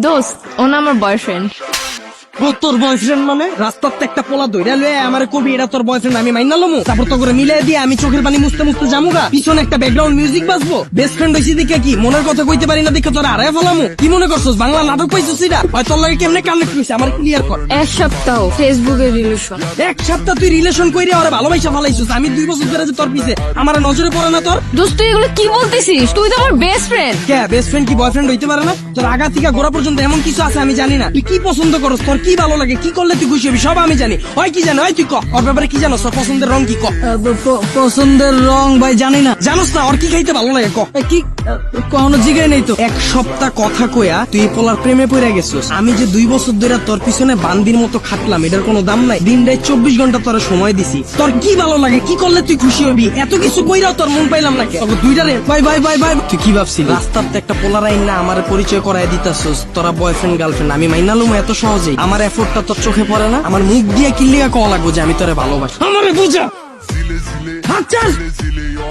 দোস্ত ও না আমার বয়ফ্রেন্ড। ও তোর বয়ফ্রেন্ড মানে? রাস্তাতে একটা পোলা দইরা লয়ে আমার কবি এটা তোর বয়ফ্রেন্ড, আমি মাইনা লমু? তারপর তো করে মিলাই দিয়ে আমি চোখের পানি মুছতে মুছতে জামুগা, পিছনে একটা ব্যাকগ্রাউন্ড মিউজিক বাজবো। বেস্ট ফ্রেন্ড হইছি দেখে কি মনের কথা কইতে পারি না দেখে তোর আড়াই ফেলামু? কি মনে করছস বাংলা নাটক পাইছস? এটা হয় তোর লাগে কেমনে কানেক্ট হইছে আমার ক্লিয়ার কর। এক সপ্তাহ ফেসবুকে রিলেশন। এক সপ্তাহ তুই রিলেশন কইরে ওরে ভালোবাসা ফেলাইছস। আমি 2 বছর ধরে যে তোর পিছে আমার নজরে পড়ে না তোর? দোস্ত তুই এগুলো কি বলতেছিস? তুই তো আমার বেস্ট ফ্রেন্ড। কে বেস্ট ফ্রেন্ড কি বয়ফ্রেন্ড হইতে পারে না? তোর আগা থেকে গোড়া পর্যন্ত এমন কিছু আছে আমি জানি না। তুই কি পছন্দ করস, তোর কি ভালো লাগে, কি করলে তুই খুশি হবি সব আমি জানি। হয় কি জানো, হয় তুই ক ওর ব্যাপারে কি জানো? তোর পছন্দের রং কি ক? পছন্দের রং ভাই জানি না। জানোস না ওর কি খাইতে ভালো লাগে ক? কি কখনো জিগাই নেই তো। এক সপ্তাহ কথা কইয়া তুই এই পোলার প্রেমে পড়ে গেছিস। আমি যে 2 বছর ধরে তোর পিছনে বান্দির মতো খাটলাম, এটার কোনো দাম নাই? দিন রাত 24 ঘন্টা তোর সময় দিছি। তোর কি ভালো লাগে, কি করলে তুই খুশি হবি? এত কিছু কইরাও তোর মন পাইলাম না কে? তোকে দুইটারে বাই বাই বাই বাই। তুই কি ভাবছিস রাস্তাতে একটা পোলার আইন না আমার পরিচয় করায় দিতাছস? তোরা বয়ফ্রেন্ড গার্লফ্রেন্ড আমি মাইনালুম এত সহজেই? আমার এফোর্টটা তোর চোখে পড়ে না? আমার মুখ দিয়ে কিল্লিয়া কওয়া লাগবো যে আমি তোরে ভালোবাসি? আমারে বুঝা আচ্ছা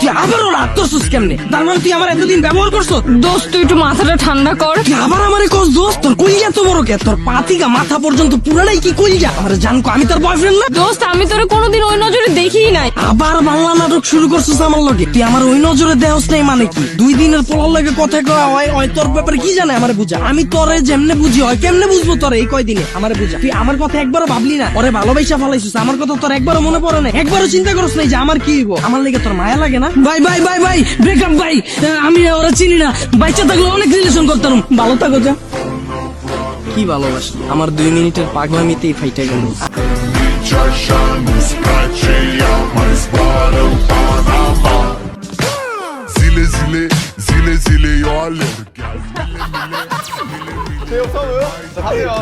তুই আবারও রাগ করছিস কেমনে? তার মানে তুই আমার এতদিন ব্যবহার করছো? দোস্ত তুই একটু মাথাটা ঠান্ডা কর। তুই আবার আমারে কস দোস্ত? তোর কইয়া তো বড় কে? তোর পাতিকা মাথা পর্যন্ত পুরাটাই কি কইয়া? আমারে জানকো আমি তোর বয়ফ্রেন্ড না? দোস্ত আমি তোরে কোনোদিন ওই নজরে দেখিই নাই। আবার বাংলা নাটক শুরু করছিস আমার লগে? তুই আমার ওই নজরে দেহস নাই মানে কি? 2 দিনের পোলার লাগে কথা কয়া হয় তোর ব্যাপারে কি জানে? আমারে বুঝা। আমি তোরে যেমনে বুঝি হয় কেমনে বুঝবো তোরে এই কয়দিনে? আমারে বুঝা। তুই আমার কথা একবারও ভাবলি না? ওরে ভালোবাসা ফেলাইছিস, আমার কথা তোর একবারও মনে পড়ে না? একবারও চিন্তা করছ নাই যে আমার কি হইব? আমার লেগে তোর মায়া লাগে না? ভাই ভাই ভাই ভাই ব্রেকআপ ভাই। আমি ওরা চিনি না। বাচ্চা থাকলে অনেক রিলেশন করতাম। ভালো থাকো যা। কি ভালোবাসি? আমার 2 মিনিটের পাগলামিতেই ফাইটা গেল। Zile, zile, zile, zile, eu alerg. 제 역사고요. 자, 가세요.